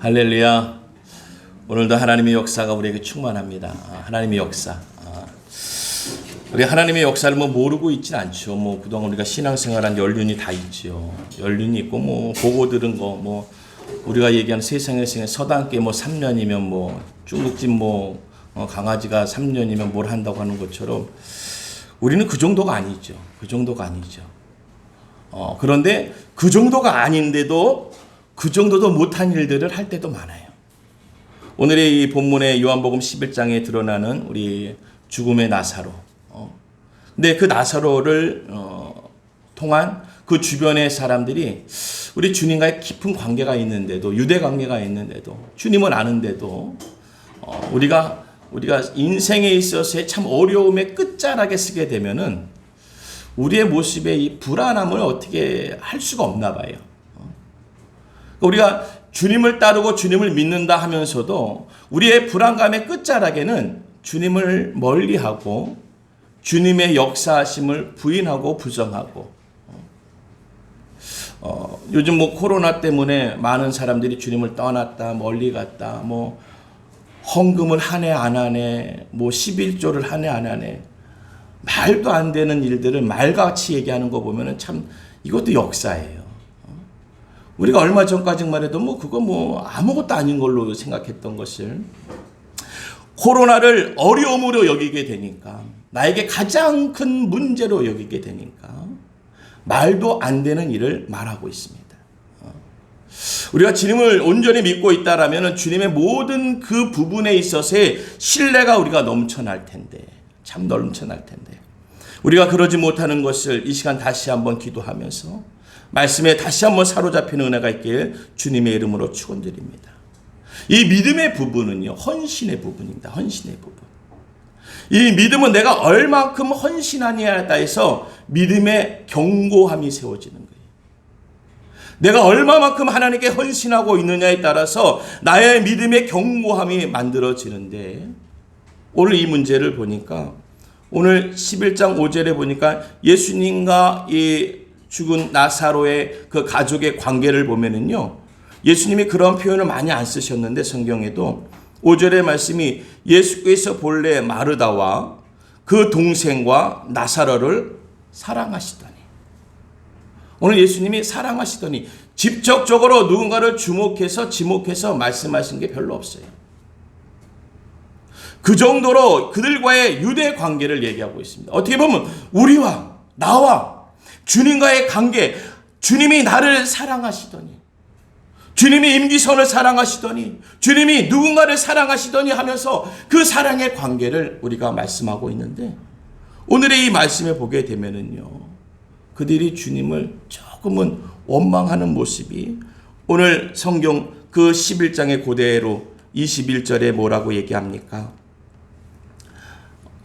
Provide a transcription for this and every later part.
할렐루야. 오늘도 하나님의 역사가 우리에게 충만합니다. 하나님의 역사. 우리 하나님의 역사를 모르고 있진 않죠. 그동안 우리가 신앙생활한 연륜이 다 있죠. 연륜이 있고 보고 들은 거 우리가 얘기하는 세상에서 서당계 3년이면 중국집 강아지가 3년이면 뭘 한다고 하는 것처럼 우리는 그 정도가 아니죠. 그 정도가 아니죠. 그런데 그 정도가 아닌데도 그 정도도 못한 일들을 할 때도 많아요. 오늘의 이 본문의 요한복음 11장에 드러나는 우리 죽음의 나사로. 근데 그 나사로를 통한 그 주변의 사람들이 우리 주님과의 깊은 관계가 있는데도, 유대 관계가 있는데도, 주님을 아는데도 우리가 인생에 있어서의 참 어려움의 끝자락에 쓰게 되면은 우리의 모습에 이 불안함을 어떻게 할 수가 없나 봐요. 우리가 주님을 따르고 주님을 믿는다 하면서도 우리의 불안감의 끝자락에는 주님을 멀리하고 주님의 역사하심을 부인하고 부정하고 요즘 코로나 때문에 많은 사람들이 주님을 떠났다, 멀리 갔다, 헌금을 하네 안 하네, 11조를 하네 안 하네, 말도 안 되는 일들을 말같이 얘기하는 거 보면은 참 이것도 역사예요. 우리가 얼마 전까지만 해도 그거 아무것도 아닌 걸로 생각했던 것을 코로나를 어려움으로 여기게 되니까, 나에게 가장 큰 문제로 여기게 되니까 말도 안 되는 일을 말하고 있습니다. 우리가 주님을 온전히 믿고 있다라면 주님의 모든 그 부분에 있어서의 신뢰가 우리가 넘쳐날 텐데, 참 넘쳐날 텐데, 우리가 그러지 못하는 것을 이 시간 다시 한번 기도하면서 말씀에 다시 한번 사로잡히는 은혜가 있길 주님의 이름으로 축원드립니다. 이 믿음의 부분은요, 헌신의 부분입니다. 헌신의 부분. 이 믿음은 내가 얼만큼 헌신하느냐에 따라서 믿음의 견고함이 세워지는 거예요. 내가 얼마만큼 하나님께 헌신하고 있느냐에 따라서 나의 믿음의 견고함이 만들어지는데, 오늘 이 문제를 보니까, 오늘 11장 5절에 보니까 예수님과 이 죽은 나사로의 그 가족의 관계를 보면은요, 예수님이 그런 표현을 많이 안 쓰셨는데 성경에도 5절의 말씀이 예수께서 본래 마르다와 그 동생과 나사로를 사랑하시더니, 오늘 예수님이 사랑하시더니 직접적으로 누군가를 지목해서 말씀하신 게 별로 없어요. 그 정도로 그들과의 유대 관계를 얘기하고 있습니다. 어떻게 보면 우리와 나와 주님과의 관계, 주님이 나를 사랑하시더니, 주님이 임기선을 사랑하시더니, 주님이 누군가를 사랑하시더니 하면서 그 사랑의 관계를 우리가 말씀하고 있는데, 오늘의 이 말씀에 보게 되면은요, 그들이 주님을 조금은 원망하는 모습이 오늘 성경 그 11장의 그대로 21절에 뭐라고 얘기합니까?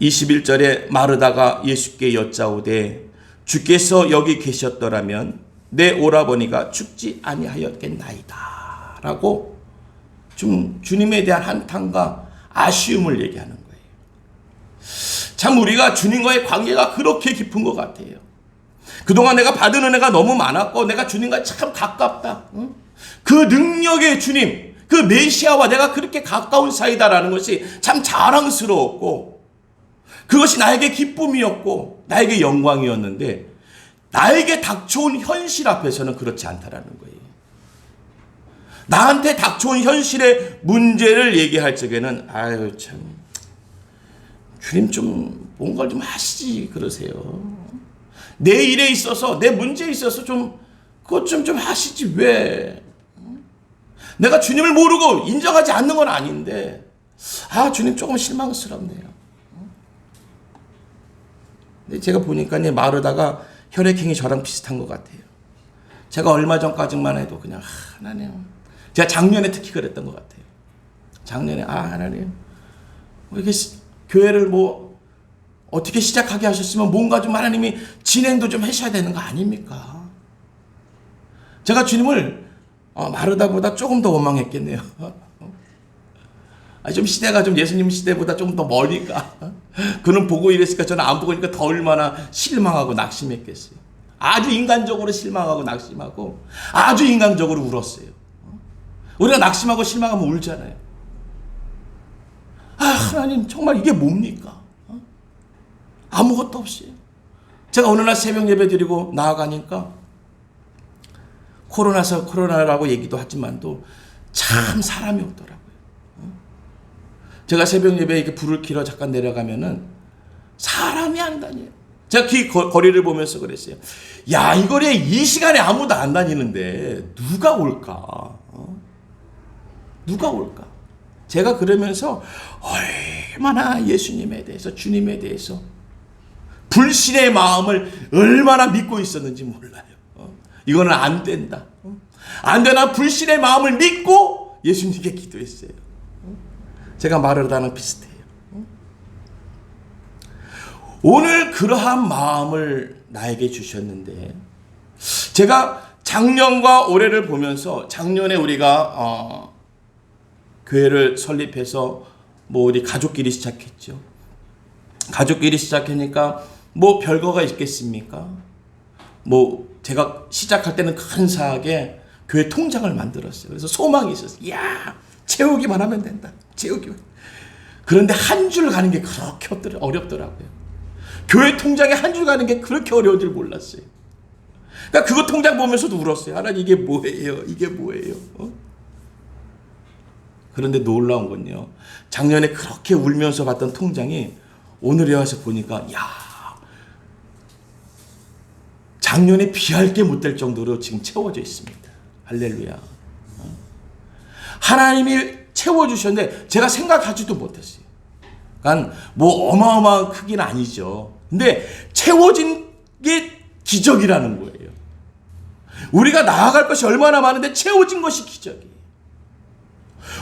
21절에 마르다가 예수께 여짜오되 주께서 여기 계셨더라면 내 오라버니가 죽지 아니하였겠나이다 라고 좀 주님에 대한 한탄과 아쉬움을 얘기하는 거예요. 참 우리가 주님과의 관계가 그렇게 깊은 것 같아요. 그동안 내가 받은 은혜가 너무 많았고 내가 주님과 참 가깝다, 그 능력의 주님, 그 메시아와 내가 그렇게 가까운 사이다라는 것이 참 자랑스러웠고, 그것이 나에게 기쁨이었고 나에게 영광이었는데, 나에게 닥쳐온 현실 앞에서는 그렇지 않다라는 거예요. 나한테 닥쳐온 현실의 문제를 얘기할 적에는 참 주님 좀 뭔가 좀 하시지 그러세요. 내 일에 있어서, 내 문제에 있어서 그것 좀 하시지 왜. 내가 주님을 모르고 인정하지 않는 건 아닌데 주님 조금 실망스럽네요. 근데 제가 보니까 마르다가 혈액형이 저랑 비슷한 것 같아요. 제가 얼마 전까지만 해도 그냥 하나님, 제가 작년에 특히 그랬던 것 같아요. 작년에 하나님 이렇게 교회를 어떻게 시작하게 하셨으면 뭔가 좀 하나님이 진행도 좀 하셔야 되는 거 아닙니까? 제가 주님을 마르다보다 조금 더 원망했겠네요. 좀 시대가 좀 예수님 시대보다 조금 더 멀니까, 그는 보고 이랬으니까 저는 안 보고 있으니까 더 얼마나 실망하고 낙심했겠어요. 아주 인간적으로 실망하고 낙심하고 아주 인간적으로 울었어요. 우리가 낙심하고 실망하면 울잖아요. 아, 하나님 정말 이게 뭡니까? 아무것도 없어요. 제가 어느 날 새벽 예배 드리고 나아가니까 코로나라고 얘기도 하지만도 참 사람이 없더라고요. 제가 새벽 예배에 이렇게 불을 켜러 잠깐 내려가면은 사람이 안 다녀요. 제가 그 거리를 보면서 그랬어요. 야, 이 거리에 이 시간에 아무도 안 다니는데 누가 올까? 누가 올까? 제가 그러면서 얼마나 예수님에 대해서, 주님에 대해서 불신의 마음을 얼마나 믿고 있었는지 몰라요. 이거는 안 된다. 안 되나 불신의 마음을 믿고 예수님께 기도했어요. 제가 말을 하는 비슷해요. 오늘 그러한 마음을 나에게 주셨는데, 제가 작년과 올해를 보면서, 작년에 우리가 교회를 설립해서 뭐 우리 가족끼리 시작했죠. 가족끼리 시작하니까 뭐 별거가 있겠습니까? 뭐 제가 시작할 때는 근사하게 교회 통장을 만들었어요. 그래서 소망이 있었어요. 야, 채우기만 하면 된다. 채우기만. 그런데 한 줄 가는 게 그렇게 어렵더라고요. 교회 통장에 한 줄 가는 게 그렇게 어려운 줄 몰랐어요. 그러니까 그거 통장 보면서도 울었어요. 하나님 이게 뭐예요? 이게 뭐예요? 그런데 놀라운 건요, 작년에 그렇게 울면서 봤던 통장이 오늘에 와서 보니까, 야, 작년에 비할 게 못 될 정도로 지금 채워져 있습니다. 할렐루야. 하나님이 채워주셨는데 제가 생각하지도 못했어요. 그러니까 뭐 어마어마한 크기는 아니죠. 근데 채워진 게 기적이라는 거예요. 우리가 나아갈 것이 얼마나 많은데 채워진 것이 기적이에요.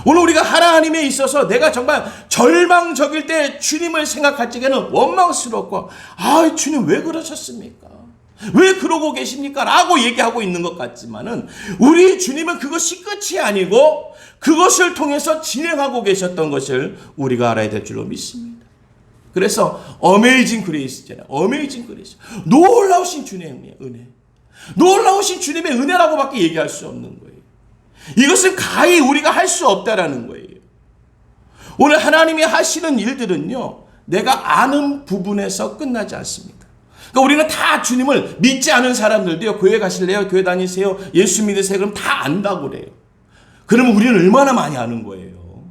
오늘 우리가 하나님에 있어서 내가 정말 절망적일 때 주님을 생각할 적에는 원망스럽고, 아, 주님 왜 그러셨습니까? 왜 그러고 계십니까? 라고 얘기하고 있는 것 같지만은, 우리 주님은 그것이 끝이 아니고 그것을 통해서 진행하고 계셨던 것을 우리가 알아야 될 줄로 믿습니다. 그래서 어메이징 그레이스잖아요. 어메이징 그레이스. 놀라우신 주님의 은혜. 놀라우신 주님의 은혜라고밖에 얘기할 수 없는 거예요. 이것은 가히 우리가 할 수 없다라는 거예요. 오늘 하나님이 하시는 일들은요, 내가 아는 부분에서 끝나지 않습니다. 그러니까 우리는 다 주님을 믿지 않은 사람들도요, 교회 가실래요? 교회 다니세요? 예수 믿으세요? 그럼 다 안다고 그래요. 그러면 우리는 얼마나 많이 아는 거예요.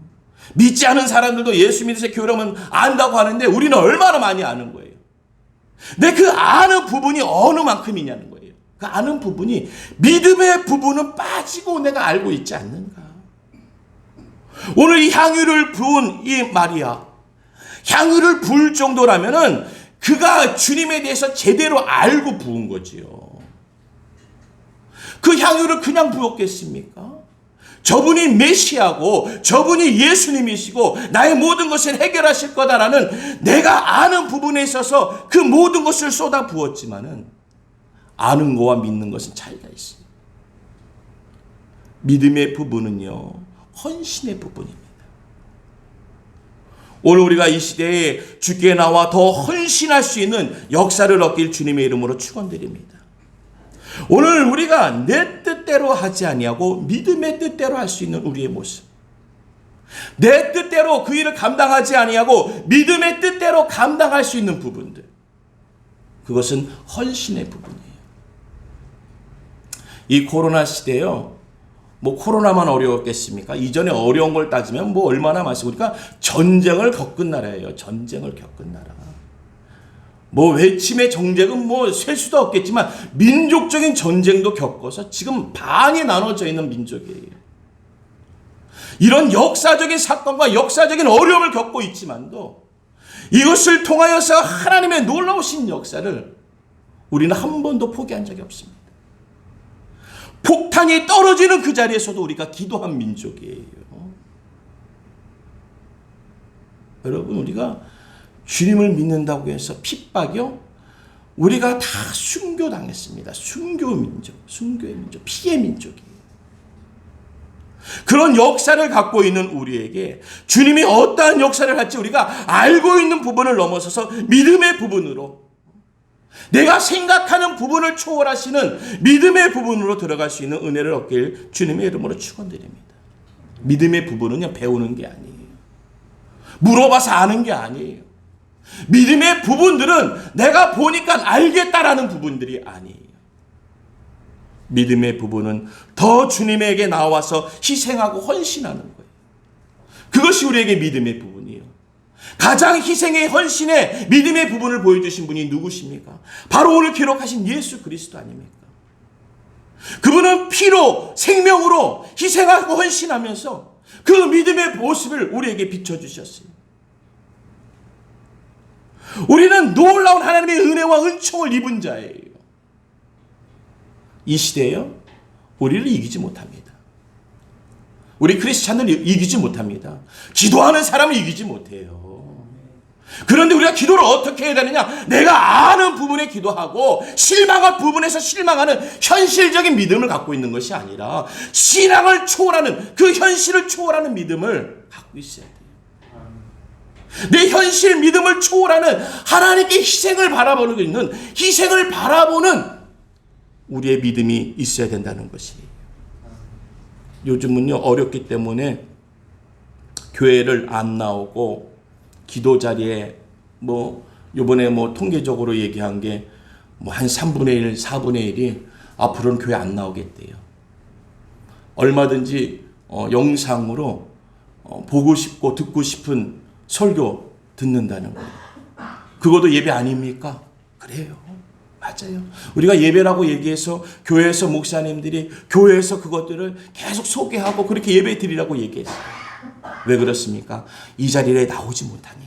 믿지 않은 사람들도 예수 믿으세요? 교회라면 안다고 하는데 우리는 얼마나 많이 아는 거예요. 근데 그 아는 부분이 어느 만큼이냐는 거예요. 그 아는 부분이, 믿음의 부분은 빠지고 내가 알고 있지 않는가. 오늘 이 향유를 부은 이 마리아, 향유를 부을 정도라면은 그가 주님에 대해서 제대로 알고 부은 거지요. 그 향유를 그냥 부었겠습니까? 저분이 메시아고 저분이 예수님이시고 나의 모든 것을 해결하실 거다라는 내가 아는 부분에 있어서 그 모든 것을 쏟아 부었지만은, 아는 거와 믿는 것은 차이가 있습니다. 믿음의 부분은요, 헌신의 부분입니다. 오늘 우리가 이 시대에 주께 나와 더 헌신할 수 있는 역사를 얻길 주님의 이름으로 축원드립니다. 오늘 우리가 내 뜻대로 하지 아니하고 믿음의 뜻대로 할 수 있는 우리의 모습, 내 뜻대로 그 일을 감당하지 아니하고 믿음의 뜻대로 감당할 수 있는 부분들, 그것은 헌신의 부분이에요. 이 코로나 시대요, 뭐 코로나만 어려웠겠습니까? 이전에 어려운 걸 따지면 뭐 얼마나 많습니까? 우리가 전쟁을 겪은 나라예요. 전쟁을 겪은 나라. 뭐 외침의 정쟁은 뭐 셀 수도 없겠지만 민족적인 전쟁도 겪어서 지금 반이 나눠져 있는 민족이에요. 이런 역사적인 사건과 역사적인 어려움을 겪고 있지만도 이것을 통하여서 하나님의 놀라우신 역사를 우리는 한 번도 포기한 적이 없습니다. 폭탄이 떨어지는 그 자리에서도 우리가 기도한 민족이에요. 여러분, 우리가 주님을 믿는다고 해서 핍박이요, 우리가 다 순교당했습니다. 순교의 민족, 피의 민족이에요. 그런 역사를 갖고 있는 우리에게 주님이 어떠한 역사를 할지 우리가 알고 있는 부분을 넘어서서 믿음의 부분으로, 내가 생각하는 부분을 초월하시는 믿음의 부분으로 들어갈 수 있는 은혜를 얻길 주님의 이름으로 축원드립니다. 믿음의 부분은요, 배우는 게 아니에요. 물어봐서 아는 게 아니에요. 믿음의 부분들은 내가 보니까 알겠다라는 부분들이 아니에요. 믿음의 부분은 더 주님에게 나와서 희생하고 헌신하는 거예요. 그것이 우리에게 믿음의 부분이에요. 가장 희생의 헌신의 믿음의 부분을 보여주신 분이 누구십니까? 바로 오늘 기록하신 예수 그리스도 아닙니까? 그분은 피로 생명으로 희생하고 헌신하면서 그 믿음의 모습을 우리에게 비춰주셨어요. 우리는 놀라운 하나님의 은혜와 은총을 입은 자예요. 이 시대에요, 우리를 이기지 못합니다. 우리 크리스찬을 이기지 못합니다. 기도하는 사람을 이기지 못해요. 그런데 우리가 기도를 어떻게 해야 되느냐? 내가 아는 부분에 기도하고 실망한 부분에서 실망하는 현실적인 믿음을 갖고 있는 것이 아니라 신앙을 초월하는, 그 현실을 초월하는 믿음을 갖고 있어야 돼요. 내 현실 믿음을 초월하는 하나님께 희생을 바라보는 희생을 바라보는 우리의 믿음이 있어야 된다는 것이에요. 요즘은요, 어렵기 때문에 교회를 안 나오고 기도 자리에 요번에 통계적으로 얘기한 게 한 3분의 1, 4분의 1이 앞으로는 교회 안 나오겠대요. 얼마든지 영상으로 보고 싶고 듣고 싶은 설교 듣는다는 거예요. 그것도 예배 아닙니까? 그래요. 맞아요. 우리가 예배라고 얘기해서 교회에서 목사님들이 교회에서 그것들을 계속 소개하고 그렇게 예배 드리라고 얘기했어요. 왜 그렇습니까? 이 자리에 나오지 못하니까.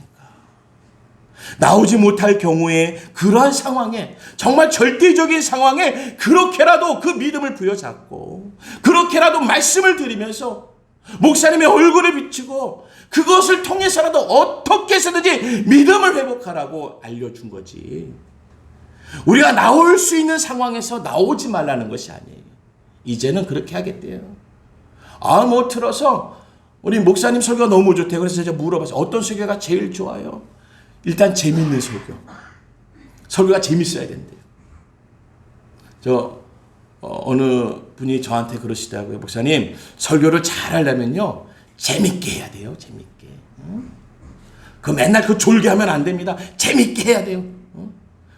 나오지 못할 경우에 그러한 상황에, 정말 절대적인 상황에 그렇게라도 그 믿음을 부여잡고 그렇게라도 말씀을 드리면서 목사님의 얼굴을 비추고 그것을 통해서라도 어떻게 해서든지 믿음을 회복하라고 알려준 거지. 우리가 나올 수 있는 상황에서 나오지 말라는 것이 아니에요. 이제는 그렇게 하겠대요. 들어서 우리 목사님 설교가 너무 좋대요. 그래서 제가 물어봤어요. 어떤 설교가 제일 좋아요? 일단 재밌는 설교. 설교가 재밌어야 된대요. 어느 분이 저한테 그러시더라고요. 목사님, 설교를 잘하려면요, 재밌게 해야 돼요. 재밌게. 맨날 졸게 하면 안 됩니다. 재밌게 해야 돼요.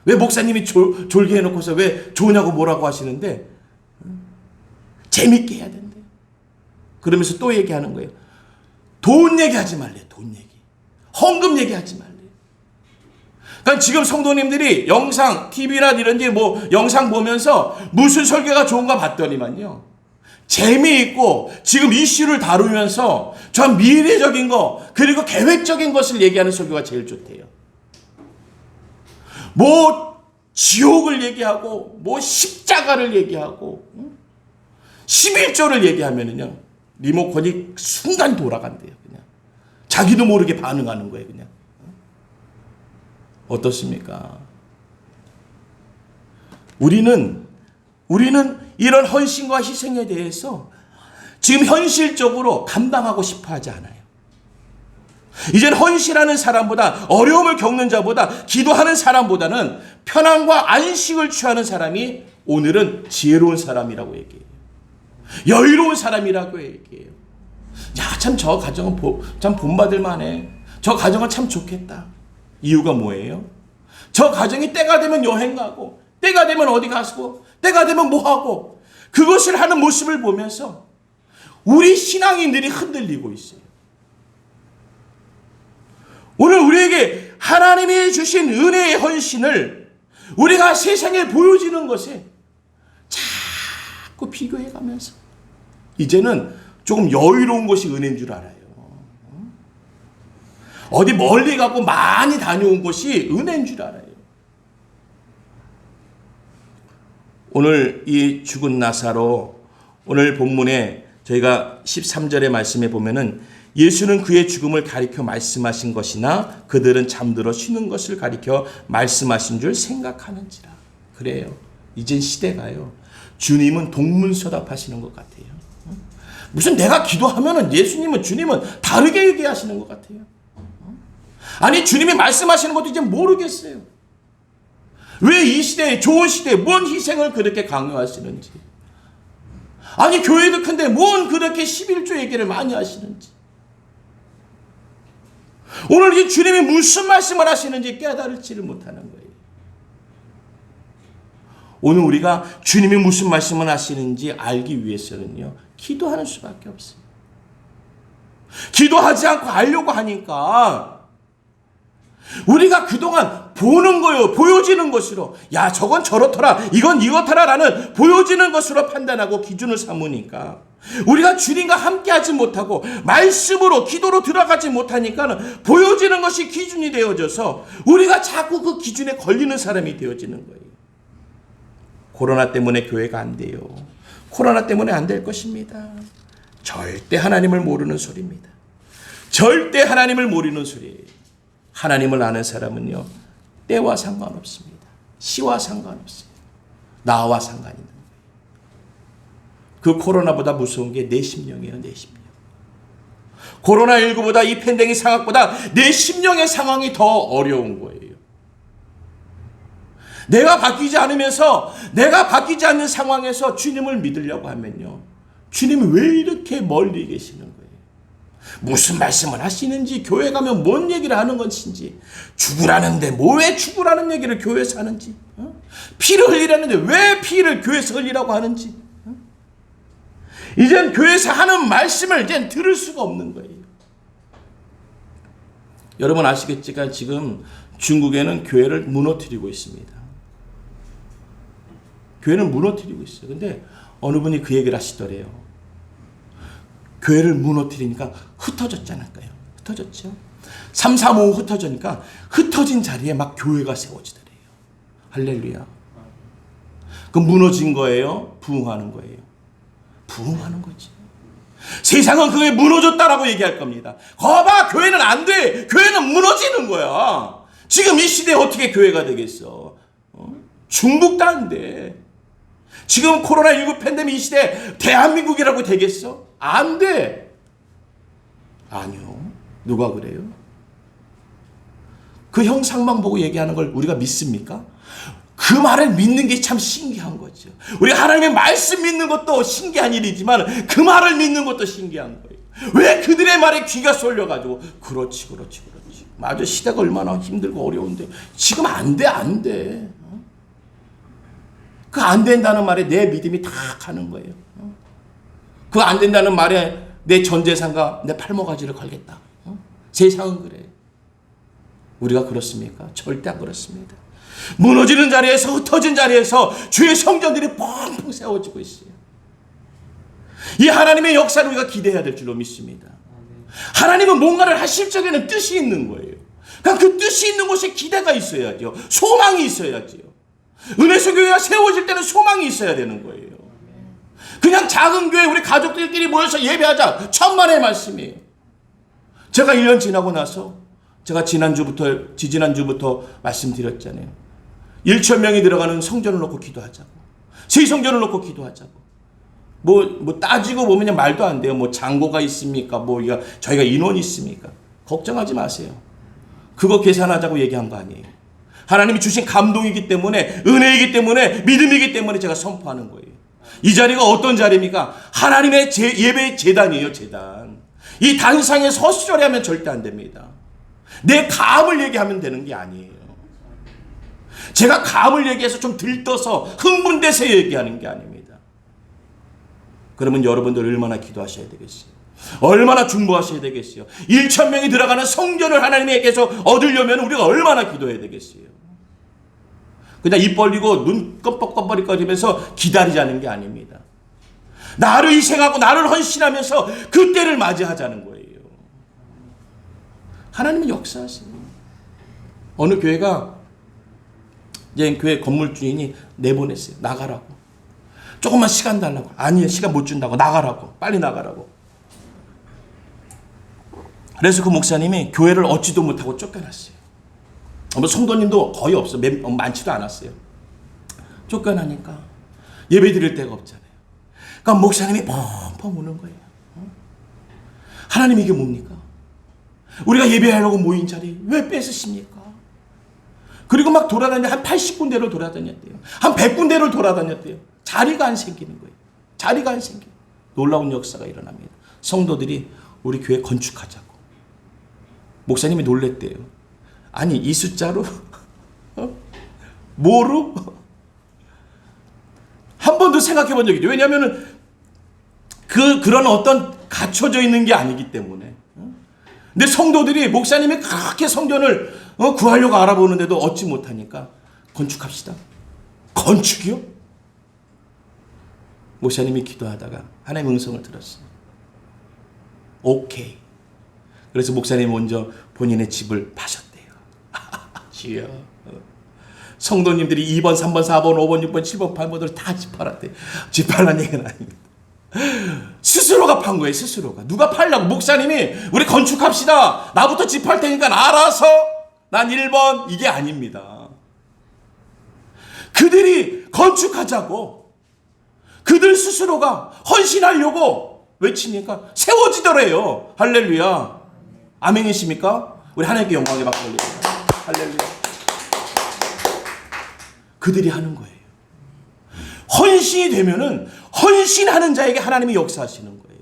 왜 목사님이 졸게 해놓고서 왜 좋으냐고 뭐라고 하시는데, 재밌게 해야 된대요. 그러면서 또 얘기하는 거예요. 돈 얘기하지 말래요. 돈 얘기. 헌금 얘기하지 말래요. 그러니까 지금 성도님들이 영상, TV나 이런 데 영상 보면서 무슨 설교가 좋은가 봤더니만요, 재미있고 지금 이슈를 다루면서 전 미래적인 거 그리고 계획적인 것을 얘기하는 설교가 제일 좋대요. 지옥을 얘기하고 십자가를 얘기하고 11조를 얘기하면은요, 리모컨이 순간 돌아간대요. 그냥 자기도 모르게 반응하는 거예요. 그냥. 어떻습니까? 우리는 이런 헌신과 희생에 대해서 지금 현실적으로 감당하고 싶어 하지 않아요. 이젠 헌신하는 사람보다, 어려움을 겪는 자보다, 기도하는 사람보다는 편안과 안식을 취하는 사람이 오늘은 지혜로운 사람이라고 얘기해요. 여유로운 사람이라고 얘기해요. 참 저 가정은 참 본받을 만해. 저 가정은 참 좋겠다. 이유가 뭐예요? 저 가정이 때가 되면 여행 가고, 때가 되면 어디 가고, 때가 되면 뭐 하고, 그것을 하는 모습을 보면서 우리 신앙인들이 흔들리고 있어요. 오늘 우리에게 하나님이 주신 은혜의 헌신을 우리가 세상에 보여지는 것에 자꾸 비교해가면서 이제는 조금 여유로운 것이 은혜인 줄 알아요. 어디 멀리 가고 많이 다녀온 것이 은혜인 줄 알아요. 오늘 이 죽은 나사로, 오늘 본문에 저희가 13절의 말씀에 보면은 예수는 그의 죽음을 가리켜 말씀하신 것이나 그들은 잠들어 쉬는 것을 가리켜 말씀하신 줄 생각하는지라. 그래요. 이젠 시대가요, 주님은 동문서답하시는 것 같아요. 무슨 내가 기도하면은 주님은 다르게 얘기하시는 것 같아요. 아니, 주님이 말씀하시는 것도 이제 모르겠어요. 왜 이 시대에, 좋은 시대에 뭔 희생을 그렇게 강요하시는지. 아니 교회도 큰데 뭔 그렇게 11조 얘기를 많이 하시는지, 오늘 이 주님이 무슨 말씀을 하시는지 깨달을지를 못하는 거예요. 오늘 우리가 주님이 무슨 말씀을 하시는지 알기 위해서는요, 기도하는 수밖에 없어요. 기도하지 않고 알려고 하니까 우리가 그동안 보는 거요, 보여지는 것으로, 야 저건 저렇더라, 이건 이렇더라 라는 보여지는 것으로 판단하고 기준을 삼으니까 우리가 주님과 함께하지 못하고 말씀으로 기도로 들어가지 못하니까 보여지는 것이 기준이 되어져서 우리가 자꾸 그 기준에 걸리는 사람이 되어지는 거예요. 코로나 때문에 교회가 안 돼요. 코로나 때문에 안 될 것입니다. 절대 하나님을 모르는 소리입니다. 절대 하나님을 모르는 소리예요. 하나님을 아는 사람은요, 때와 상관없습니다. 시와 상관없어요. 나와 상관이 있는 거예요. 그 코로나보다 무서운 게 내 심령이에요. 내 심령. 코로나19보다 이 팬데믹 상황보다 내 심령의 상황이 더 어려운 거예요. 내가 바뀌지 않으면서, 내가 바뀌지 않는 상황에서 주님을 믿으려고 하면요, 주님이 왜 이렇게 멀리 계시는 거예요? 무슨 말씀을 하시는지, 교회 가면 뭔 얘기를 하는 것인지, 죽으라는데 왜 죽으라는 얘기를 교회에서 하는지, 피를 흘리라는데 왜 피를 교회에서 흘리라고 하는지, 이젠 교회에서 하는 말씀을 이젠 들을 수가 없는 거예요. 여러분 아시겠지만 지금 중국에는 교회를 무너뜨리고 있습니다. 교회는 무너뜨리고 있어요. 근데 어느 분이 그 얘기를 하시더래요. 교회를 무너뜨리니까 흩어졌잖아요. 흩어졌죠. 3, 4, 5 흩어지니까 흩어진 자리에 막 교회가 세워지더래요. 할렐루야. 그 무너진 거예요? 부흥하는 거예요? 부흥하는 거지. 세상은 그게 무너졌다라고 얘기할 겁니다. 거봐, 교회는 안 돼. 교회는 무너지는 거야. 지금 이 시대에 어떻게 교회가 되겠어? 중국도 안 돼. 지금 코로나19 팬데믹 이 시대에 대한민국이라고 되겠어? 안 돼. 아니요. 누가 그래요? 그 형상만 보고 얘기하는 걸 우리가 믿습니까? 그 말을 믿는 게 참 신기한 거죠. 우리 하나님의 말씀 믿는 것도 신기한 일이지만 그 말을 믿는 것도 신기한 거예요. 왜 그들의 말에 귀가 쏠려가지고 그렇지. 맞아, 시대가 얼마나 힘들고 어려운데 지금 안 돼. 그 안 된다는 말에 내 믿음이 다 가는 거예요. 그 안 된다는 말에 내 전 재산과 내 팔목가지를 걸겠다. 세상은 그래. 우리가 그렇습니까? 절대 안 그렇습니다. 무너지는 자리에서, 흩어진 자리에서 주의 성전들이 펑펑 세워지고 있어요. 이 하나님의 역사를 우리가 기대해야 될 줄로 믿습니다. 하나님은 뭔가를 하실 적에는 뜻이 있는 거예요. 그러니까 그 뜻이 있는 곳에 기대가 있어야죠. 소망이 있어야죠. 은혜소 교회가 세워질 때는 소망이 있어야 되는 거예요. 그냥 작은 교회 우리 가족들끼리 모여서 예배하자, 천만의 말씀이에요. 제가 1년 지나고 나서 제가 지지난주부터 말씀드렸잖아요. 1,000명이 들어가는 성전을 놓고 기도하자고, 새 성전을 놓고 기도하자고. 뭐 따지고 보면 말도 안 돼요. 뭐 장고가 있습니까? 저희가 인원이 있습니까? 걱정하지 마세요. 그거 계산하자고 얘기한 거 아니에요. 하나님이 주신 감동이기 때문에, 은혜이기 때문에, 믿음이기 때문에 제가 선포하는 거예요. 이 자리가 어떤 자리입니까? 하나님의 예배의 제단이에요. 제단. 이 단상에 서수저리 하면 절대 안 됩니다. 내 감을 얘기하면 되는 게 아니에요. 제가 감을 얘기해서 좀 들떠서 흥분돼서 얘기하는 게 아닙니다. 그러면 여러분들 얼마나 기도하셔야 되겠어요? 얼마나 중보하셔야 되겠어요? 1,000명이 들어가는 성전을 하나님에게서 얻으려면 우리가 얼마나 기도해야 되겠어요? 그냥 입 벌리고 눈 껌뻑껌뻑거리면서 기다리자는 게 아닙니다. 나를 희생하고 나를 헌신하면서 그 때를 맞이하자는 거예요. 하나님은 역사하세요. 어느 교회가 이제 교회 건물 주인이 내보냈어요. 나가라고. 조금만 시간 달라고. 아니에요. 시간 못 준다고. 나가라고. 빨리 나가라고. 그래서 그 목사님이 교회를 얻지도 못하고 쫓겨났어요. 성도님도 거의 없어. 많지도 않았어요. 쫓겨나니까 예배 드릴 데가 없잖아요. 그러니까 목사님이 펑펑 우는 거예요. 하나님 이게 뭡니까? 우리가 예배하려고 모인 자리 왜 뺏으십니까? 그리고 막 한 80군데를 돌아다녔대요. 한 100군데를 돌아다녔대요. 자리가 안 생기는 거예요. 자리가 안 생겨요. 놀라운 역사가 일어납니다. 성도들이 우리 교회 건축하자고. 목사님이 놀랬대요. 아니 이 숫자로 뭐로? 한 번도 생각해 본 적이 없죠. 왜냐하면 그런 어떤 갖춰져 있는 게 아니기 때문에. 근데 성도들이 목사님이 그렇게 성전을 구하려고 알아보는데도 얻지 못하니까 건축합시다. 건축이요? 목사님이 기도하다가 하나님의 음성을 들었어요. 오케이. 그래서 목사님이 먼저 본인의 집을 파셨대요. 주여. 성도님들이 2번, 3번, 4번, 5번, 6번, 7번, 8번을 다 집 팔았대요. 집 팔란 얘기는 아닙니다. 스스로가 판 거예요. 스스로가. 누가 팔려고. 목사님이 우리 건축합시다. 나부터 집 팔 테니까 알아서. 난 1번. 이게 아닙니다. 그들이 건축하자고. 그들 스스로가 헌신하려고 외치니까 세워지더래요. 할렐루야. 아멘이십니까? 우리 하나님께 영광의 박수 올립니다. 할렐루야. 그들이 하는 거예요. 헌신이 되면은 헌신하는 자에게 하나님이 역사하시는 거예요.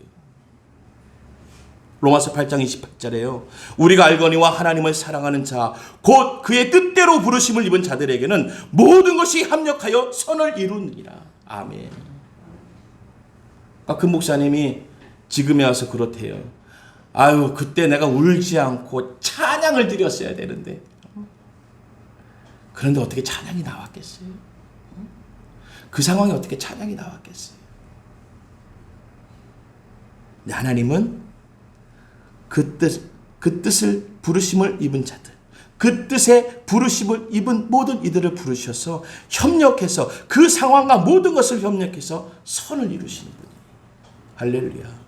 로마서 8장 28절에요. 우리가 알거니와 하나님을 사랑하는 자, 곧 그의 뜻대로 부르심을 입은 자들에게는 모든 것이 합력하여 선을 이루느니라. 아멘. 그 목사님이 지금에 와서 그렇대요. 아유, 그때 내가 울지 않고 찬양을 드렸어야 되는데. 그런데 어떻게 찬양이 나왔겠어요? 그 상황에 어떻게 찬양이 나왔겠어요? 하나님은 그 뜻을 부르심을 입은 자들, 그 뜻에 부르심을 입은 모든 이들을 부르셔서 협력해서 그 상황과 모든 것을 협력해서 선을 이루시는 분이에요. 할렐루야.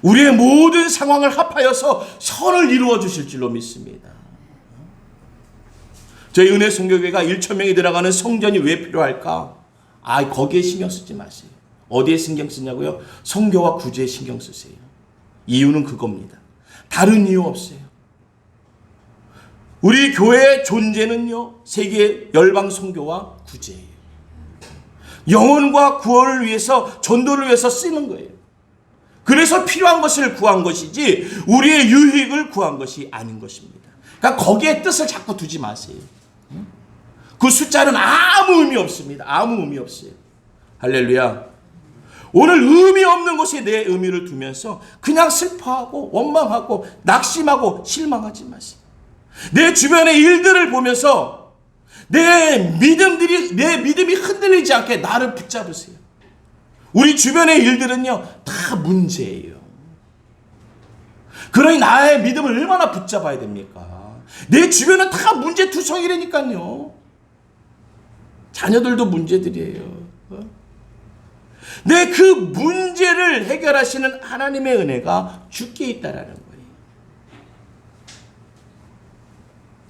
우리의 모든 상황을 합하여서 선을 이루어 주실 줄로 믿습니다. 저희 은혜 선교회가 1,000명이 들어가는 성전이 왜 필요할까? 거기에 신경 쓰지 마세요. 어디에 신경 쓰냐고요? 선교와 구제에 신경 쓰세요. 이유는 그겁니다. 다른 이유 없어요. 우리 교회의 존재는요, 세계 열방 선교와 구제예요. 영혼과 구원을 위해서, 전도를 위해서 쓰는 거예요. 그래서 필요한 것을 구한 것이지 우리의 유익을 구한 것이 아닌 것입니다. 그러니까 거기에 뜻을 자꾸 두지 마세요. 그 숫자는 아무 의미 없습니다. 아무 의미 없어요. 할렐루야. 오늘 의미 없는 것에 내 의미를 두면서 그냥 슬퍼하고 원망하고 낙심하고 실망하지 마세요. 내 주변의 일들을 보면서 내 믿음이 흔들리지 않게 나를 붙잡으세요. 우리 주변의 일들은요, 다 문제예요. 그러니 나의 믿음을 얼마나 붙잡아야 됩니까? 내 주변은 다 문제투성이라니까요. 자녀들도 문제들이에요. 내 그 문제를 해결하시는 하나님의 은혜가 주께 있다라는 거예요.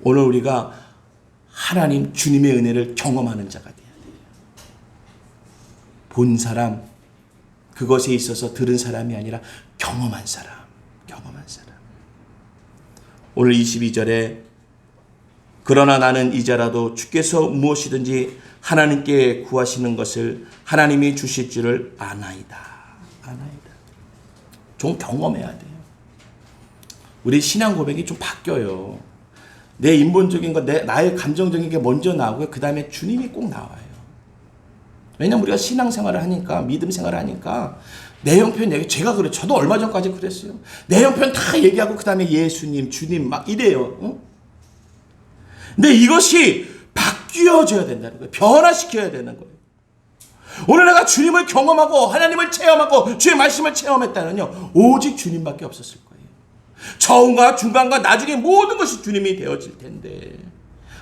오늘 우리가 하나님 주님의 은혜를 경험하는 자가 돼야 돼요. 본 사람, 그것에 있어서 들은 사람이 아니라 경험한 사람. 오늘 22절에 그러나 나는 이제라도 주께서 무엇이든지 하나님께 구하시는 것을 하나님이 주실 줄을 아나이다. 좀 경험해야 돼요. 우리 신앙 고백이 좀 바뀌어요. 내 인본적인 것, 나의 감정적인 게 먼저 나오고요. 그 다음에 주님이 꼭 나와요. 왜냐면 우리가 신앙생활을 하니까, 믿음 생활을 하니까 내 형편 얘기, 제가 그래. 저도 얼마 전까지 그랬어요. 내 형편 다 얘기하고 그 다음에 예수님, 주님 막 이래요. 응? 근데 이것이 바뀌어져야 된다는 거예요. 변화시켜야 되는 거예요. 오늘 내가 주님을 경험하고 하나님을 체험하고 주의 말씀을 체험했다는요, 오직 주님밖에 없었을 거예요. 처음과 중간과 나중에 모든 것이 주님이 되어질 텐데,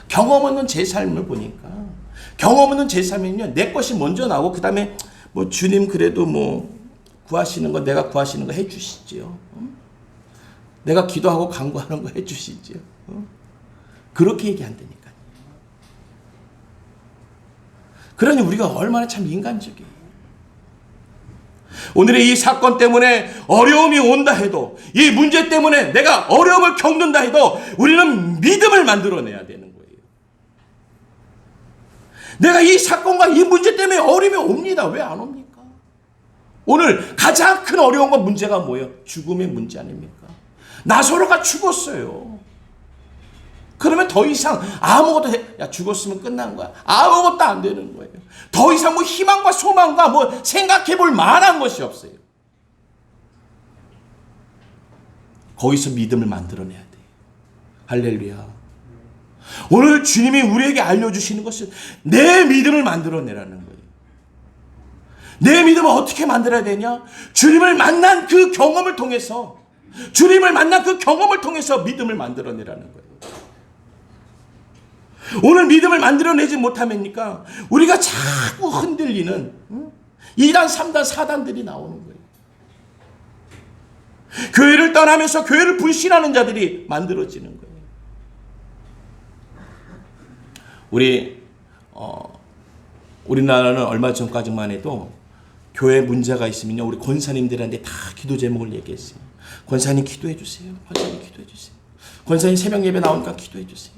경험 없는 제 삶을 보니까, 경험 없는 제 삶에는요, 내 것이 먼저 나오고 그 다음에 뭐 주님 그래도 뭐 구하시는 거, 내가 구하시는 거 해주시지요. 내가 기도하고 간구하는 거 해주시지요. 그렇게 얘기 안 되니까요. 그러니 우리가 얼마나 참 인간적이에요. 오늘의 이 사건 때문에 어려움이 온다 해도, 이 문제 때문에 내가 어려움을 겪는다 해도 우리는 믿음을 만들어내야 되는 거예요. 내가 이 사건과 이 문제 때문에 어려움이 옵니다. 왜 안 옵니까? 오늘 가장 큰 어려운 건 문제가 뭐예요? 죽음의 문제 아닙니까? 나사로가 죽었어요. 그러면 더 이상 아무것도 죽었으면 끝난 거야. 아무것도 안 되는 거예요. 더 이상 뭐 희망과 소망과 뭐 생각해 볼 만한 것이 없어요. 거기서 믿음을 만들어내야 돼. 할렐루야. 오늘 주님이 우리에게 알려주시는 것은 내 믿음을 만들어내라는 거예요. 내 믿음을 어떻게 만들어야 되냐? 주님을 만난 그 경험을 통해서, 주님을 만난 그 경험을 통해서 믿음을 만들어내라는 거예요. 오늘 믿음을 만들어내지 못하면니까 우리가 자꾸 흔들리는 2단, 3단, 4단들이 나오는 거예요. 교회를 떠나면서 교회를 불신하는 자들이 만들어지는 거예요. 우리나라는 얼마 전까지만 해도 교회 문제가 있으면요, 우리 권사님들한테 다 기도 제목을 얘기했어요. 권사님 기도해 주세요. 권사님 기도해 주세요. 권사님 새벽 예배 나오니까 기도해 주세요.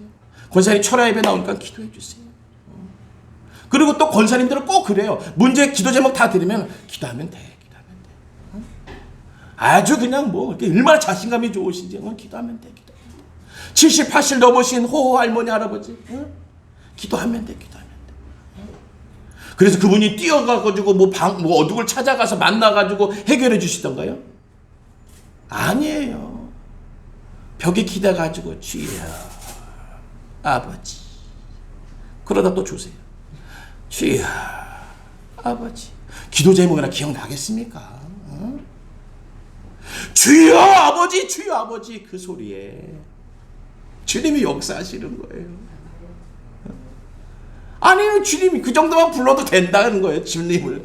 권사님 철야 예배 나오니까 기도해 주세요. 그리고 또 권사님들은 꼭 그래요. 문제 기도 제목 다 들으면 기도하면 돼. 기도하면 돼. 아주 그냥 뭐 이렇게 얼마나 자신감이 좋으신지 기도하면 돼. 기도하면 돼. 70, 80 넘으신 호호 할머니 할아버지 기도하면 돼. 기도하면 돼. 그래서 그분이 뛰어가가지고 뭐 어둑을 찾아가서 만나가지고 해결해 주시던가요? 아니에요. 벽에 기대가지고 주여 아버지, 그러다 또 주세요. 주여 아버지. 기도 제목이나 기억나겠습니까? 주여 아버지, 주여 아버지. 그 소리에 주님이 역사하시는 거예요. 아니, 주님이 그 정도만 불러도 된다는 거예요. 주님을.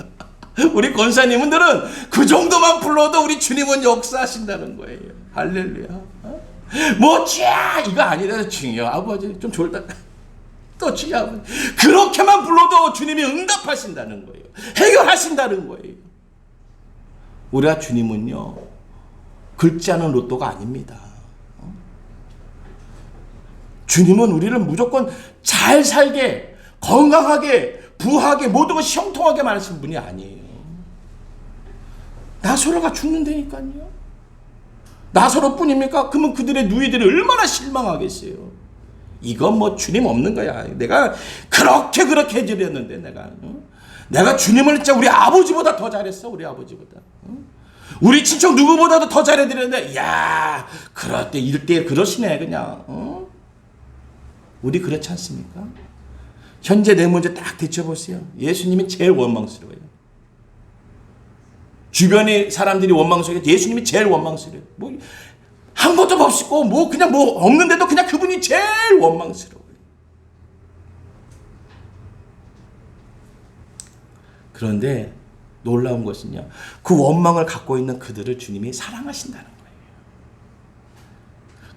우리 권사님들은 그 정도만 불러도 우리 주님은 역사하신다는 거예요. 할렐루야. 뭐 이거 아니다. 주여 아버지 좀 졸다. 또 주여 아버지. 그렇게만 불러도 주님이 응답하신다는 거예요. 해결하신다는 거예요. 우리가 주님은요, 긁지 않은 로또가 아닙니다. 주님은 우리를 무조건 잘 살게, 건강하게, 부하게, 모든 것이 형통하게 만드신 분이 아니에요. 나사로가 죽는다니까요. 나사로뿐입니까? 그러면 그들의 누이들이 얼마나 실망하겠어요. 이건 뭐 주님 없는 거야. 내가 그렇게 해드렸는데 내가 주님을 진짜 우리 아버지보다 더 잘했어. 우리 아버지보다. 우리 친척 누구보다도 더 잘해드렸는데, 야, 그럴 때 이럴 때 그러시네 그냥. 우리 그렇지 않습니까? 현재 내 문제 딱 대처보세요. 예수님이 제일 원망스러워요. 주변의 사람들이 원망스러워요. 예수님이 제일 원망스러워요. 뭐 한 것도 없고 그냥 없는데도 그냥 그분이 제일 원망스러워요. 그런데 놀라운 것은요, 그 원망을 갖고 있는 그들을 주님이 사랑하신다는 거예요.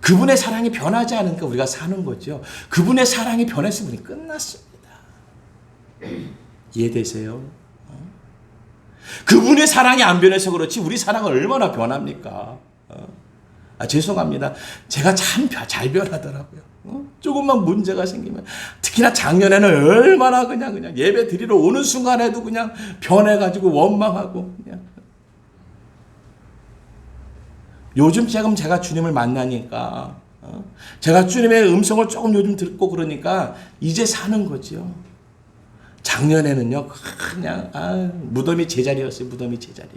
그분의 사랑이 변하지 않으니까 우리가 사는 거죠. 그분의 사랑이 변했으면 우리 끝났습니다. 이해되세요? 그분의 사랑이 안 변해서 그렇지 우리 사랑은 얼마나 변합니까? 죄송합니다. 제가 참 잘 변하더라고요. 조금만 문제가 생기면, 특히나 작년에는 얼마나 그냥 예배 드리러 오는 순간에도 그냥 변해가지고 원망하고 그냥. 요즘 제가 주님을 만나니까, 제가 주님의 음성을 조금 요즘 듣고 그러니까 이제 사는 거죠. 작년에는요, 그냥 무덤이 제자리였어요. 무덤이 제자리.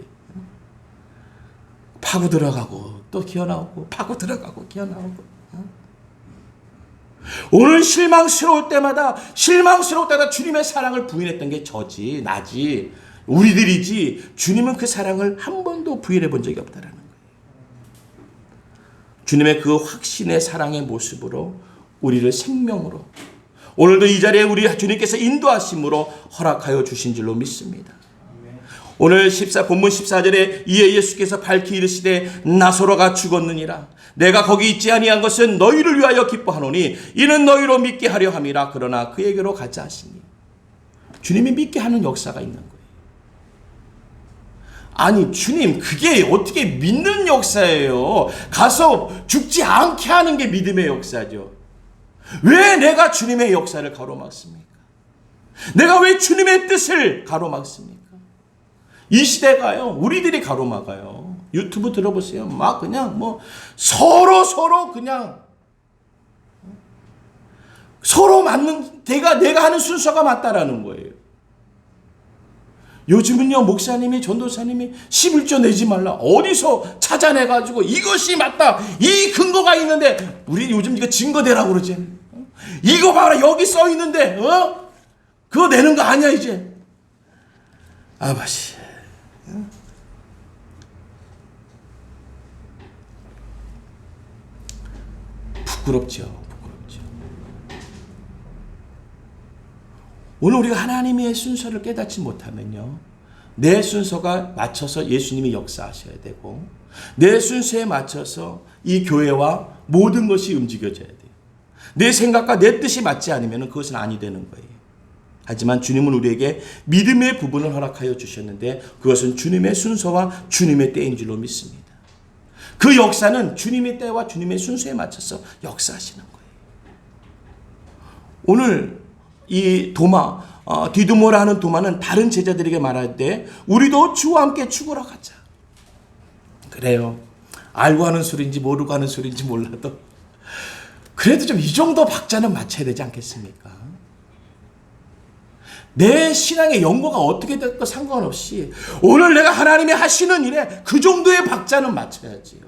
파고 들어가고 또 기어나오고, 파고 들어가고 기어나오고. 오늘 실망스러울 때마다 주님의 사랑을 부인했던 게 나지, 우리들이지, 주님은 그 사랑을 한 번도 부인해 본 적이 없다라는 거예요. 주님의 그 확신의 사랑의 모습으로 우리를 생명으로, 오늘도 이 자리에 우리 주님께서 인도하심으로 허락하여 주신 줄로 믿습니다. 오늘 본문 14절에 이에 예수께서 밝히 이르시되 나사로가 죽었느니라. 내가 거기 있지 아니한 것은 너희를 위하여 기뻐하노니 이는 너희로 믿게 하려 함이라. 그러나 그에게로 가자 하시니. 주님이 믿게 하는 역사가 있는 거예요. 아니, 주님, 그게 어떻게 믿는 역사예요? 가서 죽지 않게 하는 게 믿음의 역사죠. 왜 내가 주님의 역사를 가로막습니까? 내가 왜 주님의 뜻을 가로막습니까? 이 시대가요, 우리들이 가로막아요. 유튜브 들어보세요. 막 그냥 뭐 서로 그냥 서로 맞는, 내가 하는 순서가 맞다라는 거예요. 요즘은요, 목사님이, 전도사님이 11조 내지 말라. 어디서 찾아내가지고 이것이 맞다. 이 근거가 있는데, 우리 요즘 이거 증거 대라고 그러지. 이거 봐라. 여기 써 있는데, 그거 내는 거 아니야, 이제. 아버지. 부끄럽죠. 오늘 우리가 하나님의 순서를 깨닫지 못하면요, 내 순서가 맞춰서 예수님이 역사하셔야 되고, 내 순서에 맞춰서 이 교회와 모든 것이 움직여져야 돼요. 내 생각과 내 뜻이 맞지 않으면 그것은 아니 되는 거예요. 하지만 주님은 우리에게 믿음의 부분을 허락하여 주셨는데, 그것은 주님의 순서와 주님의 때인 줄로 믿습니다. 그 역사는 주님의 때와 주님의 순서에 맞춰서 역사하시는 거예요. 오늘 이 도마, 디두모라 하는 도마는 다른 제자들에게 말할 때 우리도 주와 함께 죽으러 가자. 그래요. 알고 하는 소리인지 모르고 하는 소리인지 몰라도 그래도 좀 이 정도 박자는 맞춰야 되지 않겠습니까? 내 신앙의 연고가 어떻게 될까 상관없이 오늘 내가 하나님이 하시는 일에 그 정도의 박자는 맞춰야지요.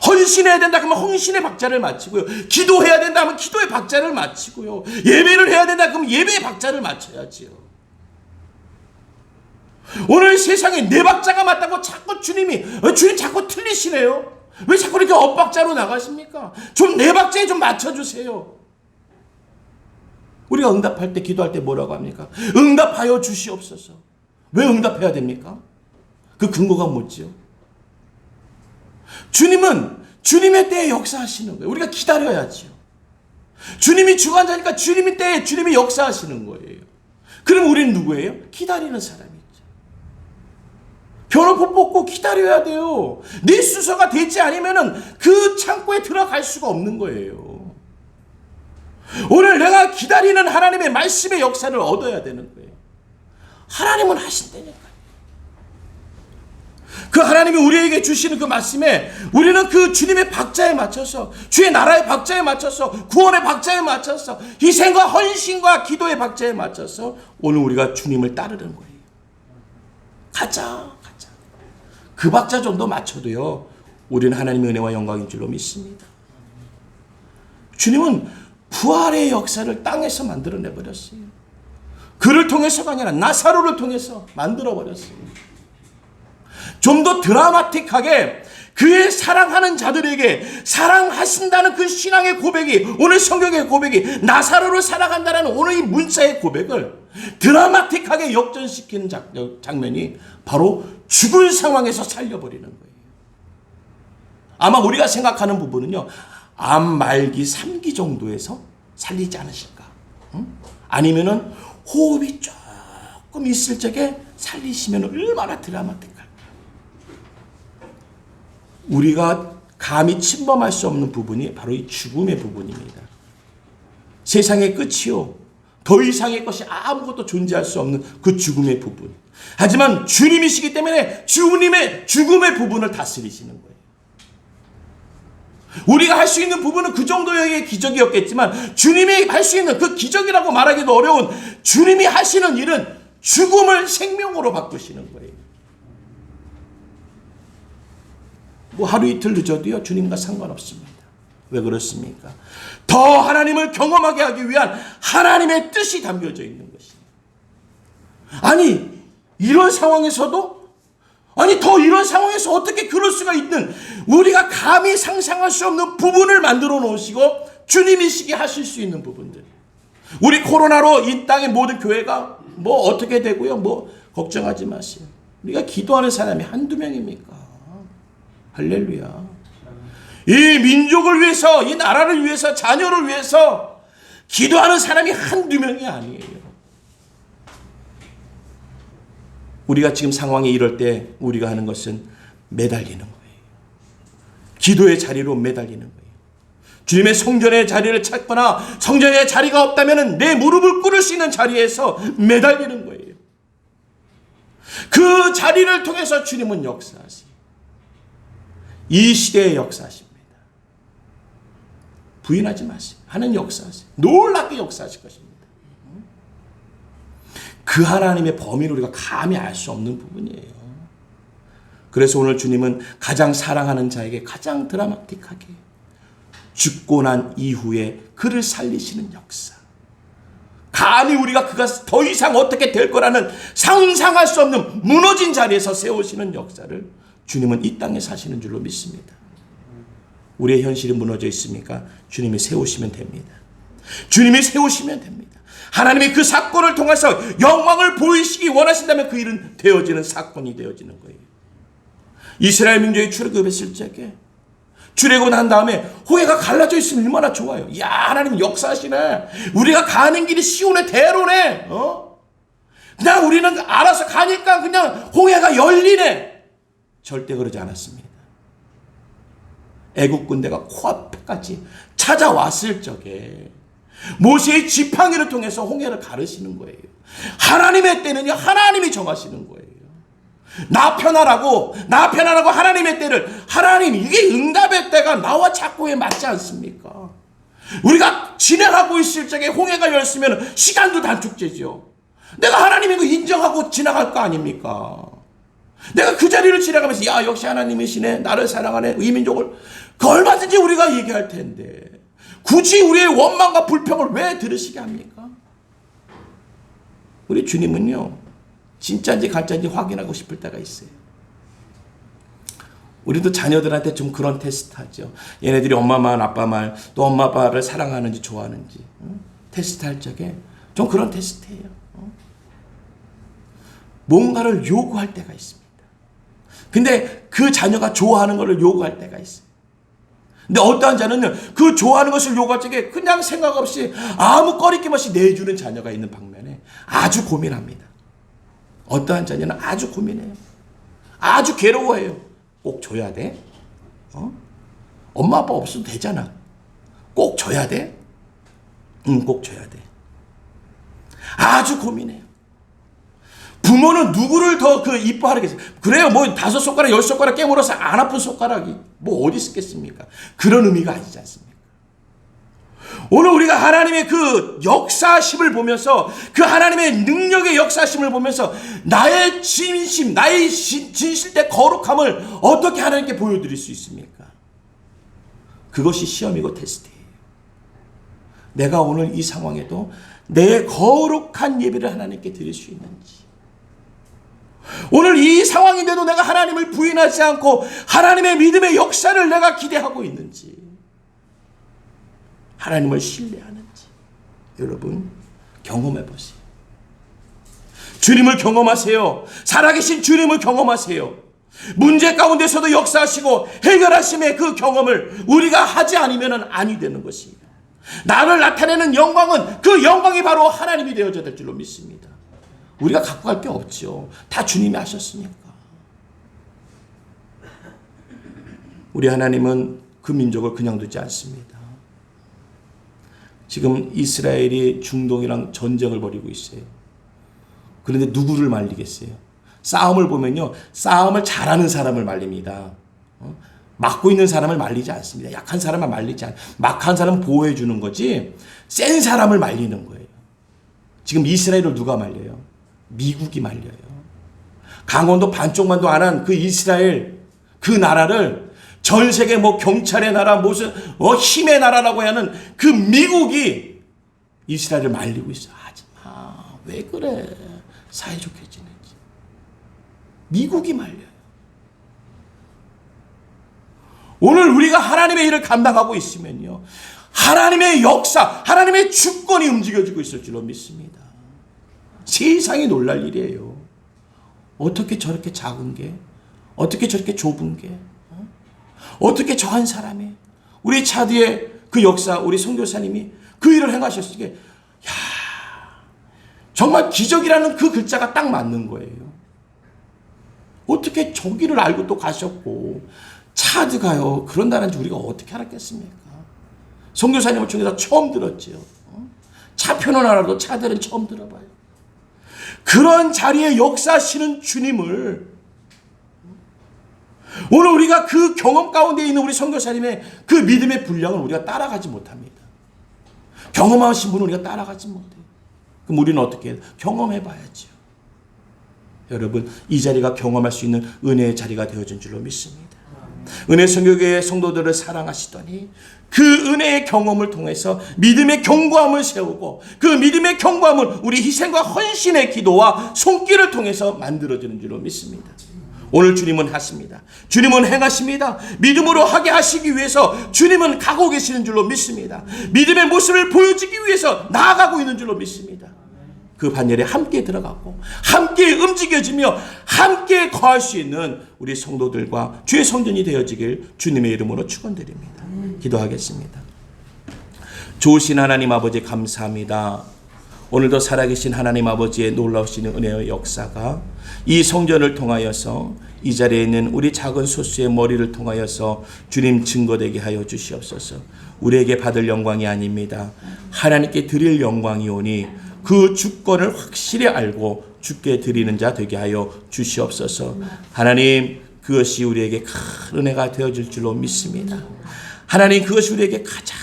헌신해야 된다 그러면 헌신의 박자를 맞추고요. 기도해야 된다 하면 기도의 박자를 맞추고요. 예배를 해야 된다 그러면 예배의 박자를 맞춰야지요. 오늘 세상에 네 박자가 맞다고 자꾸 주님 자꾸 틀리시네요. 왜 자꾸 이렇게 엇박자로 나가십니까? 좀 네 박자에 좀 맞춰주세요. 우리가 응답할 때, 기도할 때 뭐라고 합니까? 응답하여 주시옵소서. 왜 응답해야 됩니까? 그 근거가 뭐지요? 주님은 주님의 때에 역사하시는 거예요. 우리가 기다려야지요. 주님이 주관자니까 주님의 때에 주님이 역사하시는 거예요. 그럼 우리는 누구예요? 기다리는 사람이죠. 변호법 뽑고 기다려야 돼요. 내 순서가 되지 않으면 그 창고에 들어갈 수가 없는 거예요. 오늘 내가 기다리는 하나님의 말씀의 역사를 얻어야 되는 거예요. 하나님은 하신다니까. 그 하나님이 우리에게 주시는 그 말씀에 우리는 그 주님의 박자에 맞춰서, 주의 나라의 박자에 맞춰서, 구원의 박자에 맞춰서, 희생과 헌신과 기도의 박자에 맞춰서 오늘 우리가 주님을 따르는 거예요. 가자. 그 박자 정도 맞춰도요, 우리는 하나님의 은혜와 영광인 줄로 믿습니다. 주님은 부활의 역사를 땅에서 만들어내버렸어요. 그를 통해서가 아니라 나사로를 통해서 만들어버렸어요. 좀 더 드라마틱하게 그의 사랑하는 자들에게 사랑하신다는 그 신앙의 고백이, 오늘 성경의 고백이 나사로를 사랑한다는 오늘 이 문자의 고백을 드라마틱하게 역전시키는 장면이 바로 죽은 상황에서 살려버리는 거예요. 아마 우리가 생각하는 부분은요, 암 말기 3기 정도에서 살리지 않으실까? 아니면은 호흡이 조금 있을 적에 살리시면 얼마나 드라마틱할까? 우리가 감히 침범할 수 없는 부분이 바로 이 죽음의 부분입니다. 세상의 끝이요, 더 이상의 것이 아무것도 존재할 수 없는 그 죽음의 부분. 하지만 주님이시기 때문에 주님의 죽음의 부분을 다스리시는 거예요. 우리가 할 수 있는 부분은 그 정도의 기적이었겠지만, 주님이 할 수 있는 그 기적이라고 말하기도 어려운 주님이 하시는 일은 죽음을 생명으로 바꾸시는 거예요. 뭐 하루 이틀 늦어도요, 주님과 상관없습니다. 왜 그렇습니까? 더 하나님을 경험하게 하기 위한 하나님의 뜻이 담겨져 있는 것입니다. 아니, 이런 상황에서도, 더 이런 상황에서 어떻게 그럴 수가 있는, 우리가 감히 상상할 수 없는 부분을 만들어 놓으시고 주님이시게 하실 수 있는 부분들. 우리 코로나로 이 땅의 모든 교회가 뭐 어떻게 되고요, 뭐 걱정하지 마세요. 우리가 기도하는 사람이 한두 명입니까? 할렐루야. 이 민족을 위해서, 이 나라를 위해서, 자녀를 위해서 기도하는 사람이 한두 명이 아니에요. 우리가 지금 상황이 이럴 때 우리가 하는 것은 매달리는 거예요. 기도의 자리로 매달리는 거예요. 주님의 성전의 자리를 찾거나 성전의 자리가 없다면 내 무릎을 꿇을 수 있는 자리에서 매달리는 거예요. 그 자리를 통해서 주님은 역사하세요. 이 시대에 역사하십니다. 부인하지 마세요. 하나님 역사하세요. 놀랍게 역사하실 것입니다. 그 하나님의 범위를 우리가 감히 알 수 없는 부분이에요. 그래서 오늘 주님은 가장 사랑하는 자에게 가장 드라마틱하게 죽고 난 이후에 그를 살리시는 역사. 감히 우리가 그가 더 이상 어떻게 될 거라는 상상할 수 없는 무너진 자리에서 세우시는 역사를 주님은 이 땅에 사시는 줄로 믿습니다. 우리의 현실이 무너져 있습니까? 주님이 세우시면 됩니다. 주님이 세우시면 됩니다. 하나님이 그 사건을 통해서 영광을 보이시기 원하신다면 그 일은 되어지는 사건이 되어지는 거예요. 이스라엘 민족이 출애굽했을 적에 출애굽 난 다음에 홍해가 갈라져 있으면 얼마나 좋아요. 야, 하나님 역사하시네. 우리가 가는 길이 시온의 대로네. 그냥 우리는 알아서 가니까 그냥 홍해가 열리네. 절대 그러지 않았습니다. 애국 군대가 코앞까지 찾아왔을 적에 모세의 지팡이를 통해서 홍해를 가르시는 거예요. 하나님의 때는요, 하나님이 정하시는 거예요. 나 편하라고 하나님의 때를, 하나님, 이게 응답의 때가 나와 작고에 맞지 않습니까? 우리가 진행하고 있을 적에 홍해가 열렸으면 시간도 단축되죠. 내가 하나님인 거 인정하고 지나갈 거 아닙니까? 내가 그 자리를 지나가면서 야, 역시 하나님이시네, 나를 사랑하네, 이 민족을, 그 얼마든지 우리가 얘기할 텐데 굳이 우리의 원망과 불평을 왜 들으시게 합니까? 우리 주님은요, 진짜인지 가짜인지 확인하고 싶을 때가 있어요. 우리도 자녀들한테 좀 그런 테스트 하죠. 얘네들이 엄마 말, 아빠 말, 또 엄마 아빠를 사랑하는지 좋아하는지 테스트 할 적에 좀 그런 테스트예요. 뭔가를 요구할 때가 있습니다. 근데 그 자녀가 좋아하는 것을 요구할 때가 있어요. 근데 어떠한 자는 그 좋아하는 것을 요구할 적에 그냥 생각 없이 아무 꺼리낌 없이 내주는 자녀가 있는 방면에 아주 고민합니다. 어떠한 자녀는 아주 고민해요. 아주 괴로워해요. 꼭 줘야 돼? 엄마 아빠 없어도 되잖아. 꼭 줘야 돼? 응, 꼭 줘야 돼. 아주 고민해요. 부모는 누구를 더 이뻐하겠어요? 그래요, 뭐 5손가락, 10손가락 깨물어서 안 아픈 손가락이 뭐 어디 있겠습니까? 그런 의미가 아니지 않습니까? 오늘 우리가 하나님의 그 역사심을 보면서, 그 하나님의 능력의 역사심을 보면서 나의 진심, 나의 진실된 거룩함을 어떻게 하나님께 보여드릴 수 있습니까? 그것이 시험이고 테스트예요. 내가 오늘 이 상황에도 내 거룩한 예배를 하나님께 드릴 수 있는지, 오늘 이 상황인데도 내가 하나님을 부인하지 않고 하나님의 믿음의 역사를 내가 기대하고 있는지, 하나님을 신뢰하는지, 여러분 경험해 보세요. 주님을 경험하세요. 살아계신 주님을 경험하세요. 문제 가운데서도 역사하시고 해결하심의 그 경험을 우리가 하지 않으면 아니 되는 것이에요. 나를 나타내는 영광은 그 영광이 바로 하나님이 되어져야 될 줄로 믿습니다. 우리가 갖고 갈 게 없죠. 다 주님이 하셨으니까. 우리 하나님은 그 민족을 그냥 두지 않습니다. 지금 이스라엘이 중동이랑 전쟁을 벌이고 있어요. 그런데 누구를 말리겠어요? 싸움을 보면요, 싸움을 잘하는 사람을 말립니다. 막고 있는 사람을 말리지 않습니다. 약한 사람을 말리지 않아요. 막한 사람은 보호해 주는 거지 센 사람을 말리는 거예요. 지금 이스라엘을 누가 말려요? 미국이 말려요. 강원도 반쪽만도 안 한 그 이스라엘, 그 나라를 전 세계 뭐 경찰의 나라, 무슨 힘의 나라라고 하는 그 미국이 이스라엘을 말리고 있어. 하지마, 왜 그래? 사이좋게 지내지. 미국이 말려요. 오늘 우리가 하나님의 일을 감당하고 있으면요, 하나님의 역사, 하나님의 주권이 움직여지고 있을 줄로 믿습니다. 세상이 놀랄 일이에요. 어떻게 저렇게 작은 게, 어떻게 저렇게 좁은 게, 어떻게 저 한 사람이, 우리 차디의 그 역사, 우리 선교사님이 그 일을 행하셨을 때, 야, 정말 기적이라는 그 글자가 딱 맞는 거예요. 어떻게 저기를 알고 또 가셨고, 차드가요, 그런다는 줄 우리가 어떻게 알았겠습니까? 선교사님을 통해서 처음 들었죠. 차 표는 알아도 차들은 처음 들어봐요. 그런 자리에 역사하시는 주님을 오늘 우리가 그 경험 가운데 있는 우리 선교사님의 그 믿음의 분량을 우리가 따라가지 못합니다. 경험하신 분은 우리가 따라가지 못해요. 그럼 우리는 어떻게 해요? 경험해 봐야죠. 여러분, 이 자리가 경험할 수 있는 은혜의 자리가 되어진 줄로 믿습니다. 은혜 선교교회 성도들을 사랑하시더니 그 은혜의 경험을 통해서 믿음의 견고함을 세우고 그 믿음의 견고함을 우리 희생과 헌신의 기도와 손길을 통해서 만들어지는 줄로 믿습니다. 오늘 주님은 하십니다. 주님은 행하십니다. 믿음으로 하게 하시기 위해서 주님은 가고 계시는 줄로 믿습니다. 믿음의 모습을 보여주기 위해서 나아가고 있는 줄로 믿습니다. 그 반열에 함께 들어가고 함께 움직여지며 함께 거할 수 있는 우리 성도들과 주의 성전이 되어지길 주님의 이름으로 축원드립니다. 기도하겠습니다. 좋으신 하나님 아버지 감사합니다. 오늘도 살아계신 하나님 아버지의 놀라우신 은혜의 역사가 이 성전을 통하여서 이 자리에 있는 우리 작은 소수의 머리를 통하여서 주님 증거되게 하여 주시옵소서. 우리에게 받을 영광이 아닙니다. 하나님께 드릴 영광이오니 그 주권을 확실히 알고 주께 드리는 자 되게 하여 주시옵소서. 하나님, 그것이 우리에게 큰 은혜가 되어질 줄로 믿습니다. 하나님, 그것이 우리에게 가장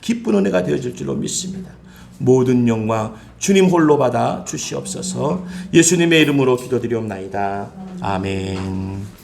기쁜 은혜가 되어질 줄로 믿습니다. 모든 영광 주님 홀로 받아 주시옵소서. 예수님의 이름으로 기도드리옵나이다. 아멘.